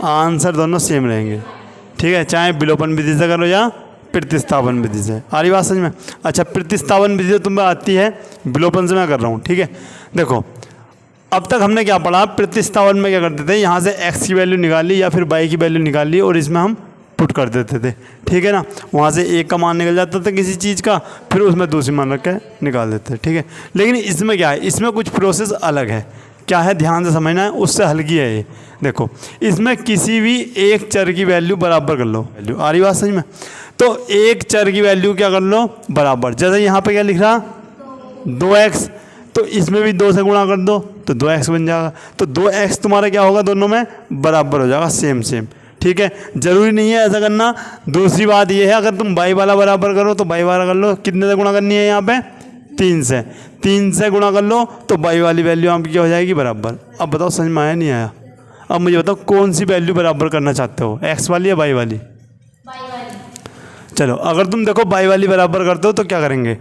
Answer दोनों same रहेंगे। ठीक है, चाहे विलोपन विधि से करो या प्रतिस्थापन विधि से। आ रही बात समझ में? अच्छा, प्रतिस्थापन विधि तो तुम्हें आती है, विलोपन से मैं कर रहा हूँ। ठीक है, देखो अब तक हमने क्या पढ़ा, प्रतिस्थापन में क्या करते थे, यहाँ से x की वैल्यू निकाली या फिर y की वैल्यू निकाली और इसमें हम पुट कर देते थे। ठीक है ना, वहाँ से एक का मान निकल जाता था किसी चीज़ का, फिर उसमें दूसरी मान रख के निकाल देते थे। ठीक है, लेकिन इसमें क्या है, इसमें कुछ प्रोसेस अलग है। क्या है, ध्यान से समझना है, उससे हल्की है ये। देखो इसमें किसी भी एक चर की वैल्यू बराबर कर लो, वैल्यू आ रही बात समझ में? तो एक चर की वैल्यू क्या कर लो, बराबर। जैसे यहाँ पे क्या लिख रहा 2x, तो इसमें भी 2 से गुणा कर दो तो 2x बन जाएगा। तो 2x तुम्हारा क्या होगा, दोनों में बराबर हो जाएगा, सेम सेम। ठीक है, जरूरी नहीं है ऐसा करना। दूसरी बात ये है, अगर तुम y वाला बराबर करो तो y वाला कर लो, कितने से गुणा करनी है यहाँ पे, 3 से गुणा कर लो तो y वाली वैल्यू आपकी क्या हो जाएगी, बराबर। अब बताओ समझ में आया नहीं आया? अब मुझे बताओ कौन सी वैल्यू बराबर करना चाहते हो, x वाली या y वाली? चलो अगर तुम देखो y वाली बराबर करते हो तो क्या करेंगे,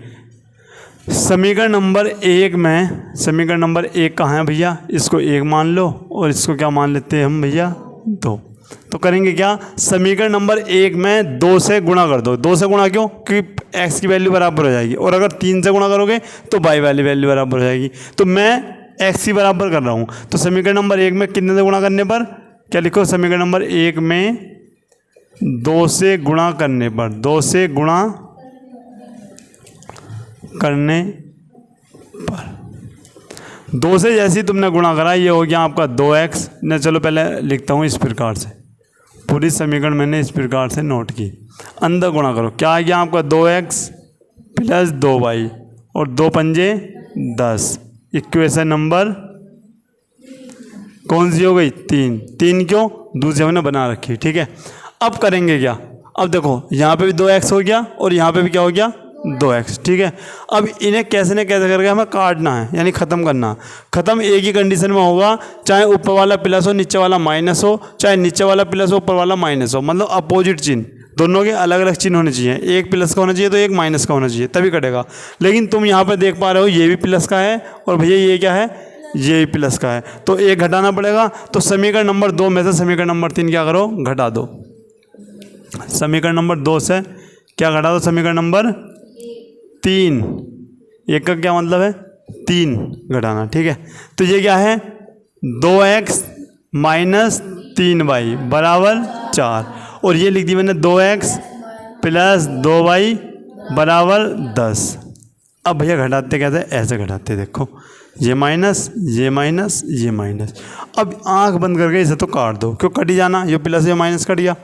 समीकरण नंबर 1 में, समीकरण नंबर 1 कहाँ है भैया, इसको 1 मान लो और इसको क्या मान लेते हैं हम भैया, 2। तो करेंगे क्या, समीकरण नंबर 1 में 2 से गुणा कर दो। 2 से गुणा क्यों, क्योंकि x की वैल्यू बराबर हो जाएगी, और अगर 3 से गुणा करोगे तो y वाली वैल्यू बराबर हो जाएगी। तो मैं x की बराबर कर रहा हूँ, तो समीकरण नंबर 1 में कितने से गुणा करने पर, क्या लिखो, समीकरण नंबर 1 में 2 से गुणा करने पर, 2 से गुणा करने पर, 2 से जैसे ही तुमने गुणा करा ये हो गया आपका 2x। न चलो पहले लिखता हूँ इस प्रकार से, पूरी समीकरण मैंने इस प्रकार से नोट की। अंदर गुणा करो, क्या आ गया आपका 2x प्लस 2y और 2 पंजे 10। इक्वेशन नंबर कौन सी हो गई, 3 क्यों, दूसरे हमने बना रखी। ठीक है, अब करेंगे क्या, अब देखो यहाँ पे भी 2x हो गया और यहाँ पे भी क्या हो गया, 2x। ठीक है, अब इन्हें कैसे न कैसे करके हमें काटना है, यानी ख़त्म करना। ख़त्म एक ही कंडीशन में होगा, चाहे ऊपर वाला प्लस हो नीचे वाला माइनस हो, चाहे नीचे वाला प्लस हो ऊपर वाला माइनस हो, मतलब अपोजिट चिन्ह, दोनों के अलग अलग चिन्ह होने चाहिए। एक प्लस का होना चाहिए तो एक माइनस का होना चाहिए, तभी कटेगा। लेकिन तुम यहाँ पर देख पा रहे हो ये भी प्लस का है और भैया ये क्या है, ये भी प्लस का है, तो एक घटाना पड़ेगा। तो समीकरण नंबर 2 में से समीकरण नंबर 3 क्या करो, घटा दो। समीकरण नंबर 2 से क्या घटा दो, समीकरण नंबर 3। एक का क्या मतलब है, 3 घटाना। ठीक है, तो ये क्या है, 2x माइनस 3y बराबर 4, और ये लिख दी मैंने 2x प्लस 2y बराबर 10। अब भैया घटाते कैसे, ऐसे घटाते, देखो ये माइनस ये माइनस ये माइनस। अब आंख बंद करके इसे तो काट दो, क्यों कट ही जाना, ये प्लस ये माइनस कट गया।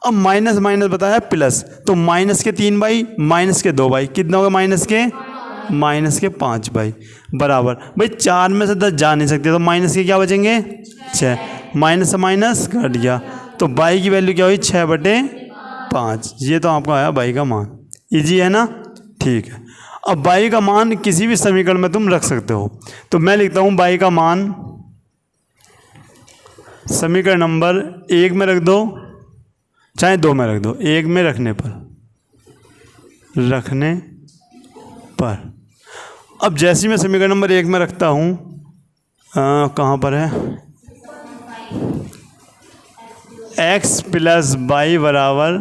अब माइनस माइनस बताया प्लस, तो माइनस के 3y माइनस के 2y कितना होगा, माइनस के 5y बराबर। भाई 4 में से 10 जा नहीं सकते, तो माइनस के क्या बचेंगे, 6। माइनस से माइनस घट गया, तो y की वैल्यू क्या हुई, 6/5। ये तो आपका आया y का मान। इजी है ना? ठीक है, अब y का मान किसी भी समीकरण में तुम रख सकते हो। तो मैं लिखता हूँ y का मान समीकरण नंबर 1 में रख दो, चाहे 2 में रख दो, 1 में रखने पर। अब जैसे मैं समीकरण नंबर 1 में रखता हूँ, कहाँ पर है, x प्लस y बराबर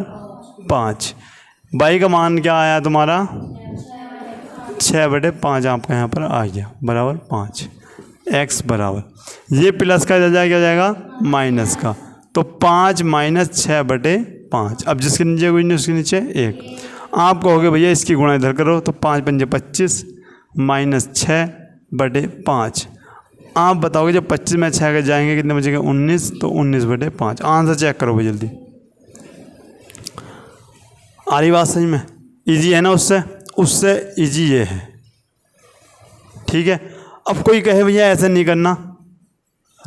5। y का मान क्या आया तुम्हारा, 6/5 आपका यहाँ पर आ गया, बराबर 5। x बराबर ये प्लस का क्या हो जाएगा, माइनस का, तो 5 माइनस 6/5। अब जिसके नीचे कोई नहीं उसके नीचे 1। आप कहोगे भैया इसकी गुणा इधर करो, तो 5 पंजे 25 माइनस 6/5। आप बताओगे जब 25 में 6 के जाएंगे कितने बचेंगे, 19, तो 19/5। आंसर चेक करो भाई जल्दी। आ रही बात समझ में? इजी है ना, उससे इजी ये है। ठीक है, अब कोई कहे भैया ऐसे नहीं करना,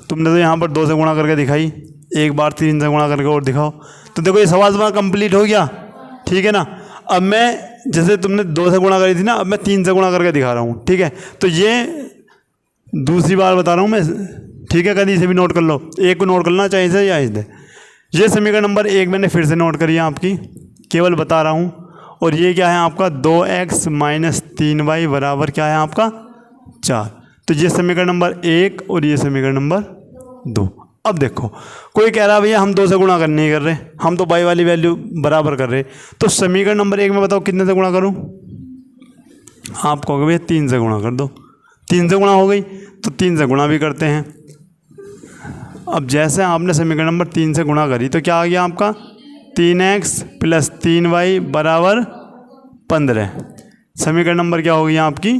तुमने तो यहाँ पर 2 से गुणा करके दिखाई, एक बार 3 से गुणा करके और दिखाओ, तो देखो ये सवाल तुम्हारा कंप्लीट हो गया। ठीक है ना, अब मैं जैसे तुमने 2 से गुणा करी थी ना, अब मैं 3 से गुणा करके दिखा रहा हूँ। ठीक है, तो ये दूसरी बार बता रहा हूँ मैं। ठीक है, कभी इसे भी नोट कर लो, एक को नोट कर लेना, चाहे इसे या इसे। ये समीकरण नंबर 1 मैंने फिर से नोट करी है आपकी, केवल बता रहा हूँ। और ये क्या है आपका, 2x माइनस 3y बराबर क्या है आपका, 4। तो ये समीकरण नंबर 1 और ये समीकरण नंबर 2। अब देखो, कोई कह रहा है भैया हम 2 से गुणा नहीं कर रहे, हम तो y वाली वैल्यू बराबर कर रहे, तो समीकरण नंबर 1 में बताओ कितने से गुणा करूं? आप कहोगे भैया 3 से गुणा कर दो। 3 से गुणा हो गई तो 3 से गुणा भी करते हैं। अब जैसे आपने समीकरण नंबर 3 से गुणा करी तो क्या आ गया आपका 3x + 3y बराबर 15। समीकरण नंबर क्या हो गई आपकी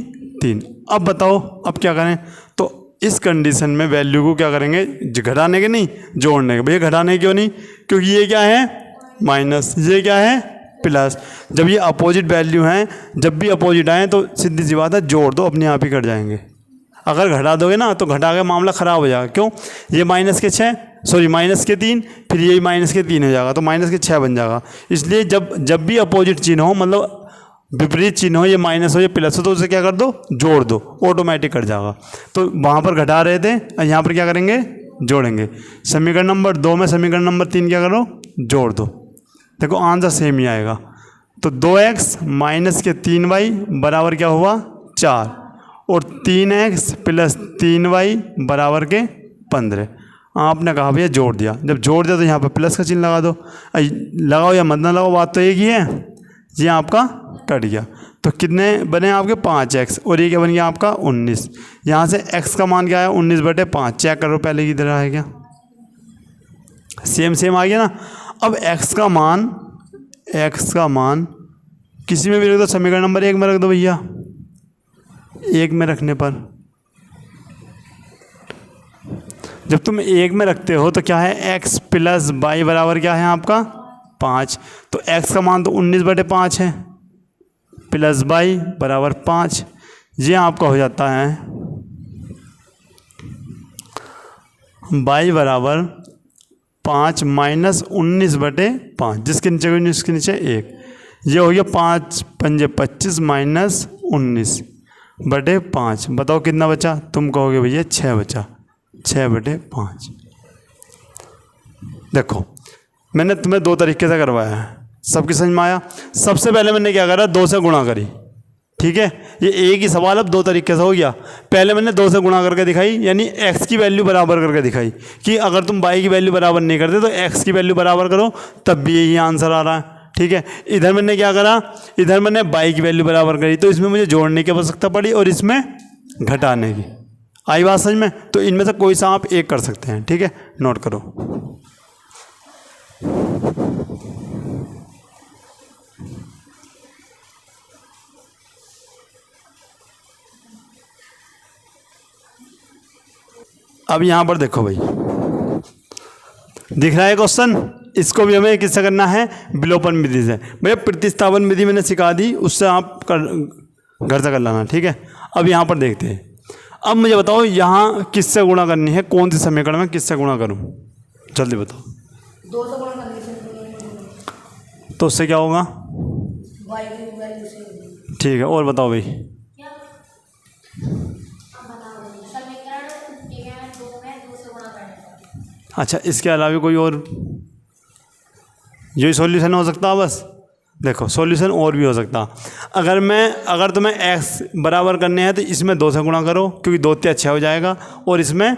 3। अब बताओ अब क्या करें? तो इस कंडीशन में वैल्यू को क्या करेंगे? घटाने के नहीं, जोड़ने के। भैया घटाने क्यों नहीं? क्योंकि ये क्या है माइनस, ये क्या है प्लस। जब ये अपोजिट वैल्यू हैं, जब भी अपोजिट आए तो सीधी सी बात है जोड़ दो, अपने आप ही कट जाएंगे। अगर घटा दोगे ना तो घटा के मामला ख़राब हो जाएगा। क्यों? ये -6 -3, फिर ये -3 हो जाएगा तो -6 बन जाएगा। इसलिए जब भी अपोजिट चिन्ह हो, मतलब विपरीत चिन्ह हो, ये माइनस हो ये प्लस हो, तो उसे क्या कर दो? जोड़ दो, ऑटोमेटिक कट जाएगा। तो वहाँ पर घटा रहे थे और यहाँ पर क्या करेंगे? जोड़ेंगे। समीकरण नंबर 2 में समीकरण नंबर 3 क्या करो? जोड़ दो। देखो आंसर सेम ही आएगा। तो 2x - 3y बराबर क्या हुआ 4 और 3x + 3y बराबर के 15। आपने कहा भैया जोड़ दिया। जब जोड़ दिया तो यहाँ पर प्लस का चिन्ह लगा दो। लगाओ या मत ना लगाओ, बात तो एक ही है। ये आपका कट गया। तो कितने बने आपके 5x और ये क्या बन गया आपका 19। यहाँ से x का मान क्या है 19/5। चेक करो पहले की तरह है क्या? सेम आ गया ना। अब x का मान किसी में भी रख दो, समीकरण नंबर 1 में रख दो भैया। 1 में रखने पर जब तुम 1 में रखते हो तो क्या है x + y बराबर क्या है आपका 5। तो x का मान तो 19/5 है, प्लस y बराबर 5। ये आपका हो जाता है y बराबर 5 - 19/5, जिसके नीचे 19 के नीचे 1। ये हो गया 5 × 5 = 25 - 19/5। बताओ कितना बचा? तुम कहोगे भैया 6 बचा। 6/5। देखो मैंने तुम्हें 2 तरीके से करवाया है, सबकी समझ में आया? सबसे पहले मैंने क्या करा 2 से गुणा करी, ठीक है। ये एक ही सवाल अब 2 तरीके से हो गया। पहले मैंने 2 से गुणा करके दिखाई, यानी x की वैल्यू बराबर करके दिखाई कि अगर तुम y की वैल्यू बराबर नहीं करते तो x की वैल्यू बराबर करो, तब भी यही आंसर आ रहा है, ठीक है। इधर मैंने क्या करा, इधर मैंने y की वैल्यू बराबर करी, तो इसमें मुझे जोड़ने की आवश्यकता पड़ी और इसमें घटाने की। आई बात समझ में? तो इनमें से कोई सा आप एक कर सकते हैं, ठीक है। नोट करो। अब यहाँ पर देखो भाई, दिख रहा है क्वेश्चन? इसको भी हमें किससे करना है? विलोपन विधि से। भैया प्रतिस्थापन विधि मैंने सिखा दी, उससे आप घर से कर लेना, ठीक है। अब यहाँ पर देखते हैं। अब मुझे बताओ यहाँ किससे गुणा करनी है, कौन सी समीकरण में किससे गुणा करूँ? जल्दी बताओ। 2 से गुणा करने से तो उससे क्या होगा? y की वैल्यू से। ठीक है, और बताओ भाई। अच्छा, इसके अलावा कोई और यही सॉल्यूशन हो सकता है? बस देखो सॉल्यूशन और भी हो सकता। अगर तुम्हें x बराबर करने हैं तो इसमें 2 से गुणा करो, क्योंकि 2 × 6 हो जाएगा, और इसमें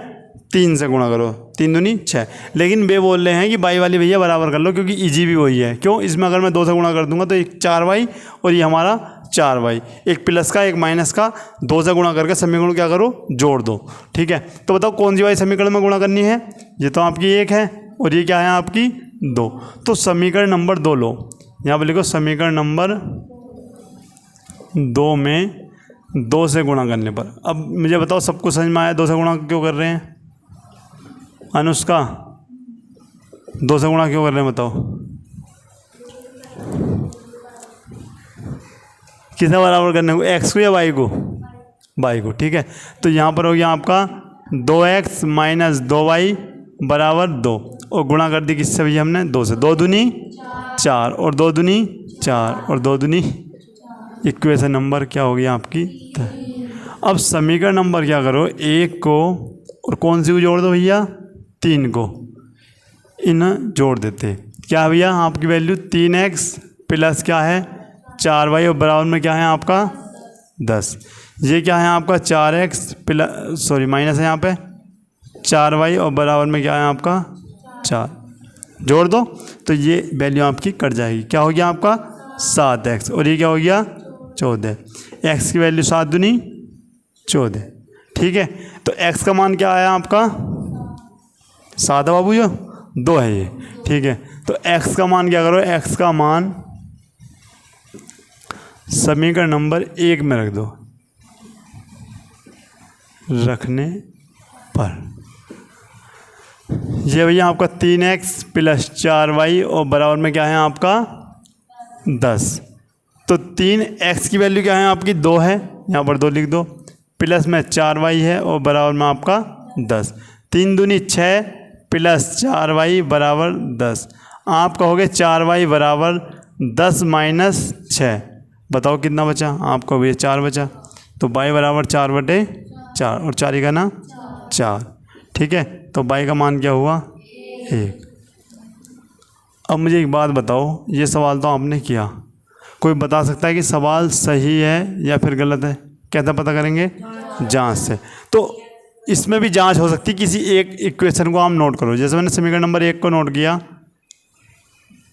3 से गुणा करो, 3 दूनी 6। लेकिन वे बोल रहे हैं कि y वाली भैया बराबर कर लो, क्योंकि ईजी भी वही है। क्यों? इसमें अगर मैं 2 से गुणा कर दूंगा तो एक 4y और ये हमारा 4y, एक प्लस का एक माइनस का, 2 से गुणा करके समीकरण क्या करो? जोड़ दो, ठीक है। तो बताओ कौन सी y समीकरण में गुणा करनी है? ये तो आपकी 1 है और ये क्या है आपकी 2। तो समीकरण नंबर 2 लो, यहाँ पर लिखो समीकरण नंबर 2 में 2 से गुणा करने पर। अब मुझे बताओ सबको समझ में आया 2 से गुणा क्यों कर रहे हैं? अनुष्का 2 से गुणा क्यों कर रहे हैं बताओ? किसे बराबर करने को? x को या y को? y को, ठीक है। तो यहाँ पर हो गया आपका 2x - 2y बराबर 2, और गुणा कर दी किससे भैया हमने? 2 से। 2 दूनी 4 और 2 दूनी 4 और 2 दूनी, इक्वेशन नंबर क्या हो गया आपकी? अब समीकरण नंबर क्या करो? 1 को और कौन सी को जोड़ दो भैया? 3 को। इन जोड़ देते क्या भैया? आपकी वैल्यू 3x प्लस क्या है 4y और बराबर में क्या है आपका 10। ये क्या है आपका 4x प्लस, सॉरी माइनस है यहाँ पे, 4y और बराबर में क्या है आपका 4, जोड़ दो तो ये वैल्यू आपकी कट जाएगी। क्या हो गया आपका 7x और ये क्या हो गया 14। x की वैल्यू 7 दूनी 14, ठीक है। तो x का मान क्या आया आपका 7 है बाबू, जो 2 है ये, ठीक है। तो x का मान क्या करो, x का मान समीकरण नंबर 1 में रख दो। रखने पर ये भैया आपका 3x प्लस 4y और बराबर में क्या है आपका 10। तो 3x की वैल्यू क्या है आपकी 2 है, यहाँ पर 2 लिख दो, प्लस में 4y है और बराबर में आपका 10। 3 दूनी 6 प्लस 4y बराबर 10। आप कहोगे 4y बराबर 10 माइनस 6, बताओ कितना बचा आपको, भैया 4 बचा। तो y बराबर 4/4 और 4 का ना 4, ठीक है। तो y का मान क्या हुआ 1। अब मुझे एक बात बताओ, ये सवाल तो आपने किया, कोई बता सकता है कि सवाल सही है या फिर गलत है? कैसे पता करेंगे? जांच से। तो इसमें भी जांच हो सकती है, किसी एक इक्वेशन को आप नोट करो। जैसे मैंने समीकरण नंबर 1 को नोट किया,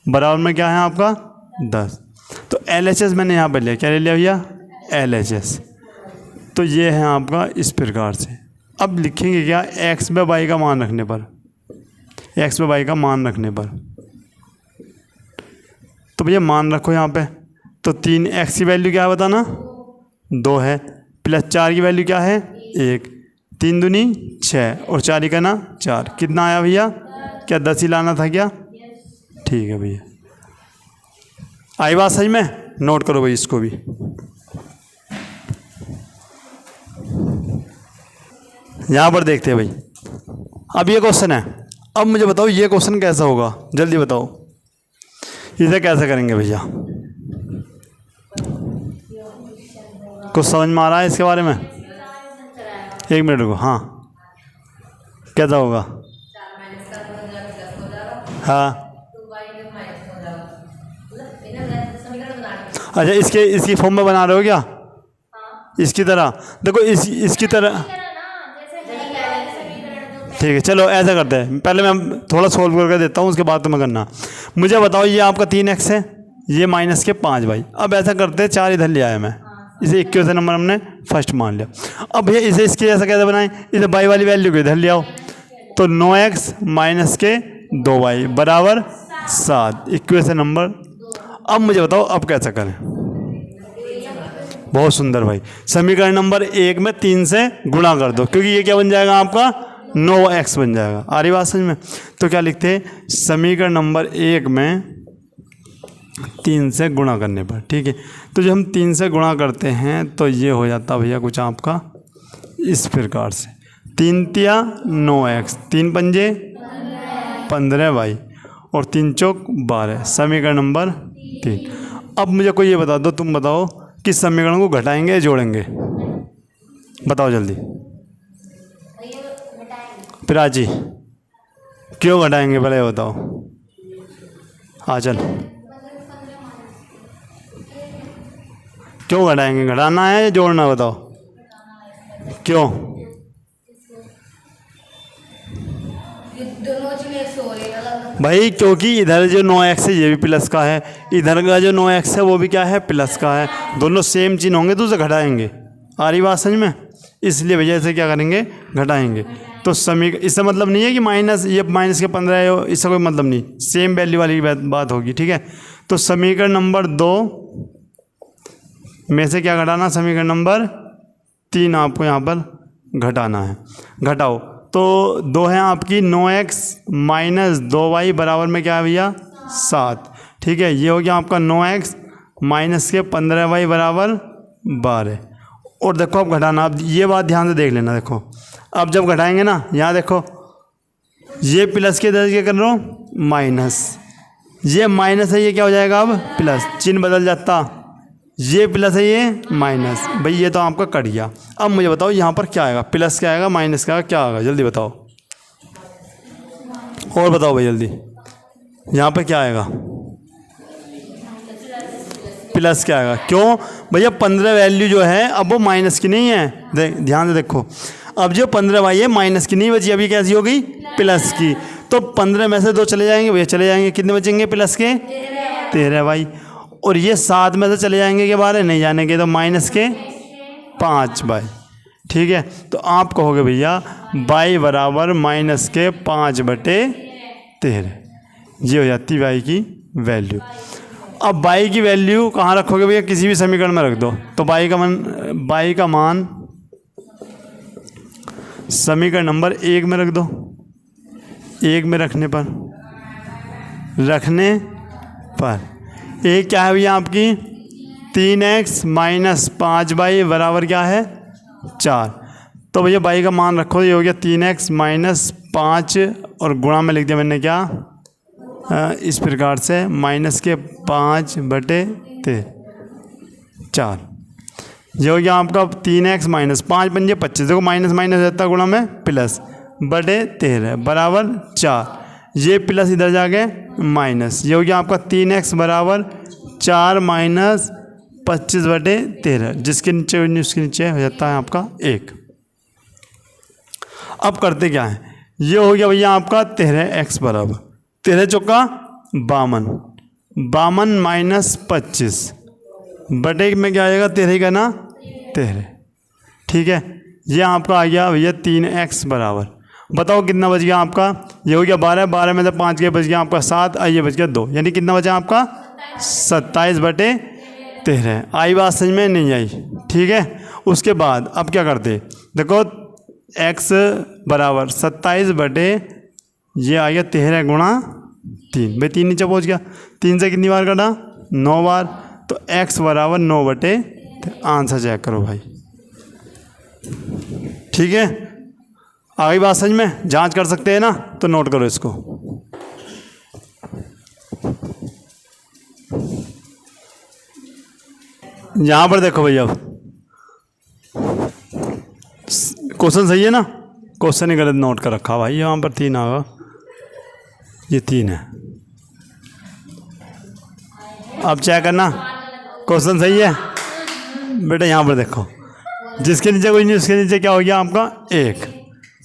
बराबर में क्या है आपका 10। तो LHS मैंने यहाँ पर लिया, क्या ले लिया भैया LHS। तो ये है आपका इस प्रकार से। अब लिखेंगे क्या, x में y का मान रखने पर, x में y का मान रखने पर। तो भैया मान रखो यहाँ पे, तो 3x की वैल्यू क्या है बताना 2 है, प्लस 4 की वैल्यू क्या है 1, 3 दूनी 6 और 4 का ना 4, कितना आया भैया, क्या 10 ही लाना था क्या? ठीक है भैया, आई बात सही में? नोट करो भाई इसको भी। यहाँ पर देखते हैं भाई, अब ये क्वेश्चन है। अब मुझे बताओ ये क्वेश्चन कैसा होगा, जल्दी बताओ, इसे कैसे करेंगे भैया? कुछ समझ में आ रहा है इसके बारे में? 1 मिनट रुको। हाँ, कैसा होगा? हाँ, अच्छा इसकी फॉर्म में बना रहे हो क्या? इसकी तरह देखो, इसकी तरह, ठीक है। चलो ऐसा करते हैं, पहले मैं थोड़ा सोल्व करके देता हूँ, उसके बाद तुम्हें करना। मुझे बताओ, ये आपका 3x है, ये माइनस के 5y। अब ऐसा करते हैं, 4 इधर ले आया मैं, इसे 21 नंबर हमने फर्स्ट मान लिया। अब भैया इसे इसके जैसा कैसे बनाएं, इसे y वाली वैल्यू को इधर ले आओ, तो 9x माइनस के 2y बराबर 7, इक्वेशन नंबर। अब मुझे बताओ अब कैसा करें? बहुत सुंदर भाई, समीकरण नंबर 1 में 3 से गुणा कर दो, क्योंकि ये क्या बन जाएगा आपका 9x बन जाएगा। आ रही बात समझ में? तो क्या लिखते हैं, समीकरण नंबर 1 में 3 से गुणा करने पर, ठीक है। तो जब हम 3 से गुणा करते हैं तो ये हो जाता भैया कुछ आपका इस प्रकार से, 3 तिया 9x, 3 पंजे 15y और 3 चौक 12, समीकरण नंबर 3। अब मुझे कोई ये बता दो, तुम बताओ किस समीकरण को घटाएंगे या जोड़ेंगे? बताओ जल्दी। प्राची, क्यों घटाएंगे पहले बताओ। हाँ चल, क्यों घटाएंगे? घटाना है या जोड़ना, बताओ क्यों? भाई क्योंकि इधर जो 9x है ये भी प्लस का है, इधर का जो 9x है वो भी क्या है, प्लस का है, दोनों सेम चिन्ह होंगे तो उसे घटाएंगे। आ रही बात समझ में? इसलिए भैया इसे क्या करेंगे, घटाएंगे। तो इससे मतलब नहीं है कि माइनस, ये माइनस के 15 है, इससे कोई मतलब नहीं, सेम वैल्यू वाली बात होगी, ठीक है। तो समीकरण नंबर 2 में से क्या घटाना, समीकरण नंबर 3 आपको यहाँ पर घटाना है। घटाओ, तो 2 है आपकी 9x माइनस 2y बराबर में क्या है भैया 7, ठीक है। ये हो गया आपका 9x माइनस के 15y बराबर 12। और देखो अब घटाना, अब ये बात ध्यान से देख लेना। देखो अब जब घटाएंगे ना, यहाँ देखो ये प्लस के इधर क्या कर रहा हूँ माइनस, ये माइनस है, ये क्या हो जाएगा अब प्लस, चिन्ह बदल जाता, ये प्लस है ये माइनस, भाई ये तो आपका कट गया। अब मुझे बताओ यहाँ पर क्या आएगा, प्लस क्या आएगा माइनस क्या आएगा, क्या आएगा जल्दी बताओ, और बताओ भाई जल्दी, यहाँ पर क्या आएगा, प्लस क्या आएगा। क्यों भैया, 15 वैल्यू जो है अब वो माइनस की नहीं है, ध्यान से देखो। अब जो 15y है माइनस की नहीं बची, अभी कैसी हो गई प्लस की। तो 15 में से 2 चले जाएंगे भैया, चले जाएंगे, कितने बचेंगे प्लस के 13y। और ये 7 में से चले जाएंगे के 12 नहीं जाने तो माइनस के 5y। ठीक है, तो आप कहोगे भैया y बराबर माइनस के 5/13, ये हो जाती y की वैल्यू। अब y की वैल्यू कहाँ रखोगे भैया, किसी भी समीकरण में रख दो। तो y का मान समीकरण नंबर 1 में रख दो। 1 में रखने पर एक क्या है भैया आपकी 3x माइनस 5y बराबर क्या है 4। तो भैया y का मान रखो, ये हो गया 3x माइनस 5 और गुणा में लिख दिया मैंने क्या इस प्रकार से माइनस के 5/4। ये हो गया आपका 3x माइनस 5 बन गया 25। देखो माइनस माइनस रहता है, गुणा में प्लस /13 बराबर 4। ये प्लस इधर जाके माइनस, ये हो गया आपका 3x बराबर 4 माइनस 25/13, जिसके नीचे उसके नीचे हो जाता है आपका 1। अब करते क्या है, ये हो गया भैया आपका 13x बराबर 13 चौका 52 माइनस 25 बटे में क्या आएगा 13 का ना 13। ठीक है, ये आपका आ गया भैया 3x बराबर, बताओ कितना बच गया आपका, ये हो गया 12 में से 5 के बच गया आपका 7, ये बच गया 2, यानी कितना बचा आपका 27/13। आई बात समझ में नहीं आई। ठीक है, उसके बाद अब क्या करते, देखो x बराबर 27 ये आ गया 13 गुणा 3, भाई 3 नीचे पहुँच गया, 3 से कितनी बार कटा 9 बार, तो x बराबर 9/, आंसर चेक करो भाई। ठीक है, आगे बात समझ में, जांच कर सकते हैं ना, तो नोट करो इसको। यहाँ पर देखो भैया, क्वेश्चन सही है ना, क्वेश्चन ही गलत नोट कर रखा भाई, यहाँ पर 3 आगा, ये 3 है। अब चेक करना क्वेश्चन सही है बेटा। यहाँ पर देखो, जिसके नीचे कोई नहीं उसके नीचे क्या हो गया आपका 1।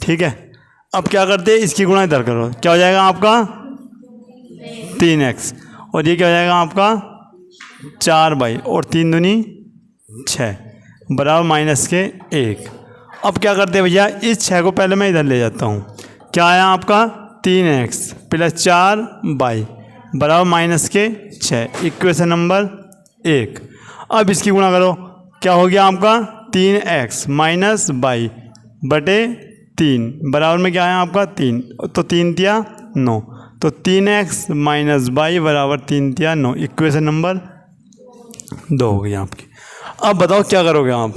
ठीक है, अब क्या करते हैं, इसकी गुणा इधर करो, क्या हो जाएगा आपका 3x, और ये क्या हो जाएगा आपका 4y, और 3 दूनी 6 बराबर माइनस के 1। अब क्या करते हैं भैया, इस 6 को पहले मैं इधर ले जाता हूँ, क्या आया आपका 3x प्लस 4y बराबर माइनस के 6, इक्वेशन नंबर 1। अब इसकी गुणा करो, क्या हो गया आपका 3x माइनस y बटे 3 बराबर में क्या है आपका 3, तो 3 तिया 9, तो 3x माइनस y बराबर 3 तिया 9, इक्वेशन नंबर 2 हो गई आपकी। अब बताओ क्या करोगे आप,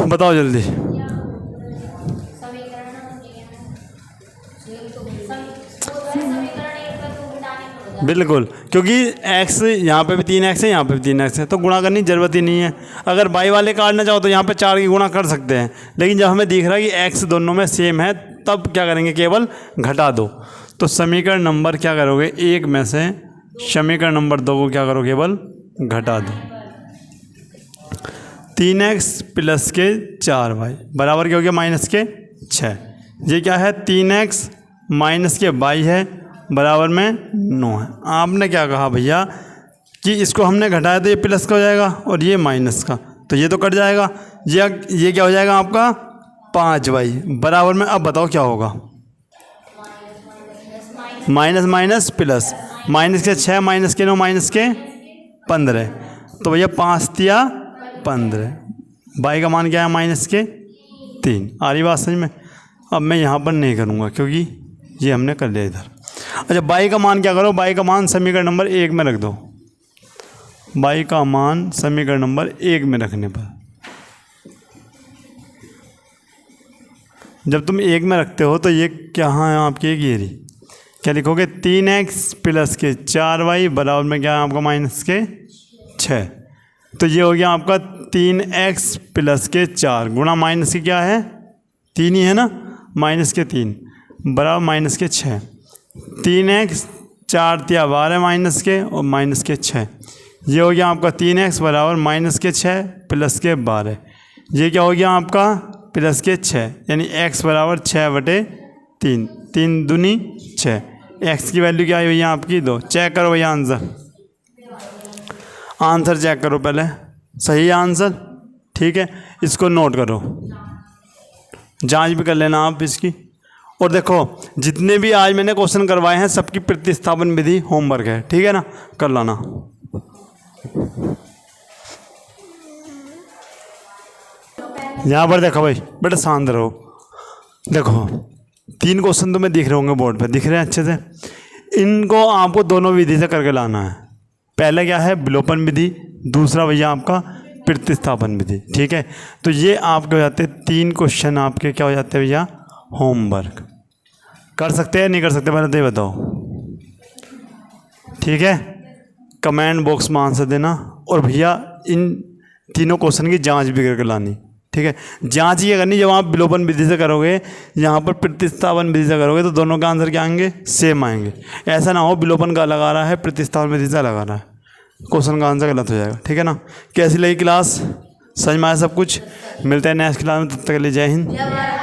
बताओ जल्दी। बिल्कुल, क्योंकि x यहाँ पे भी 3x है, यहाँ पे भी 3x है, तो गुणा करने की ज़रूरत ही नहीं है। अगर y वाले काटना चाहो तो यहाँ पे 4 की गुणा कर सकते हैं, लेकिन जब हमें दिख रहा है कि x दोनों में सेम है, तब क्या करेंगे, केवल घटा दो। तो समीकरण नंबर क्या करोगे, 1 में से समीकरण नंबर 2 को क्या करो, केवल घटा दो। 3x प्लस के 4y बराबर क्या हो गया माइनस के 6। ये क्या है 3x माइनस के y है बराबर में 9 है। आपने क्या कहा भैया कि इसको हमने घटाया तो ये प्लस का हो जाएगा और ये माइनस का, तो ये तो कट जाएगा, ये क्या हो जाएगा आपका 5y बराबर में। अब बताओ क्या होगा, माइनस माइनस प्लस, माइनस के 6 माइनस के 9 माइनस के 15, तो भैया 5 तिया 15, y का मान क्या है माइनस के 3। आ रही बात समझ में। अब मैं यहाँ पर नहीं करूँगा क्योंकि ये हमने कर लिया इधर। अच्छा, y का मान क्या करो, y का मान समीकरण नंबर 1 में रख दो। y का मान समीकरण नंबर 1 में रखने पर जब तुम 1 में रखते हो तो ये क्या है आपकी एक ये रही, क्या लिखोगे 3x प्लस के 4y बराबर में क्या है आपका माइनस के 6। तो ये हो गया आपका 3x प्लस के 4 गुणा माइनस के क्या है 3 ही है ना, माइनस के 3 बराबर माइनस के 6। 3x 4 तिया 12 माइनस के और माइनस के 6, ये हो गया आपका 3x बराबर माइनस के 6 प्लस के 12, ये क्या हो गया आपका प्लस के 6, यानी x बराबर 6/3, 3 दूनी 6। x की वैल्यू क्या आई भैया आपकी 2। चेक करो भैया आंसर चेक करो पहले, सही है आंसर, ठीक है। इसको नोट करो, जांच भी कर लेना आप इसकी। और देखो जितने भी आज मैंने क्वेश्चन करवाए हैं सबकी प्रतिस्थापन विधि होमवर्क है, ठीक है ना, कर लाना। यहाँ पर देखो भाई, बेटा शांत रहो। देखो 3 क्वेश्चन तुम्हें दिख रहे होंगे बोर्ड पे, दिख रहे हैं अच्छे से। इनको आपको दोनों विधि से करके लाना है। पहले क्या है, विलोपन विधि, दूसरा भैया आपका प्रतिस्थापन विधि, ठीक है। तो ये आपके हो जाते हैं 3 क्वेश्चन, आपके क्या हो जाते हैं भैया, होमवर्क। कर सकते हैं नहीं कर सकते, पहले तो ये बताओ, ठीक है। कमेंट बॉक्स में आंसर देना, और भैया इन तीनों क्वेश्चन की जांच भी करके लानी, ठीक है। जांच ये करनी, जब आप विलोपन विधि से करोगे, यहाँ पर प्रतिस्थापन विधि से करोगे, तो दोनों का आंसर क्या आएंगे, सेम आएंगे। ऐसा ना हो विलोपन का अलग आ रहा है, प्रतिस्थापन विधि से अलग आ रहा है, क्वेश्चन का आंसर गलत हो जाएगा, ठीक है ना। कैसी लगी क्लास, समझ में आया सब कुछ। मिलते हैं नेक्स्ट क्लास में, तब तक के लिए जय हिंद।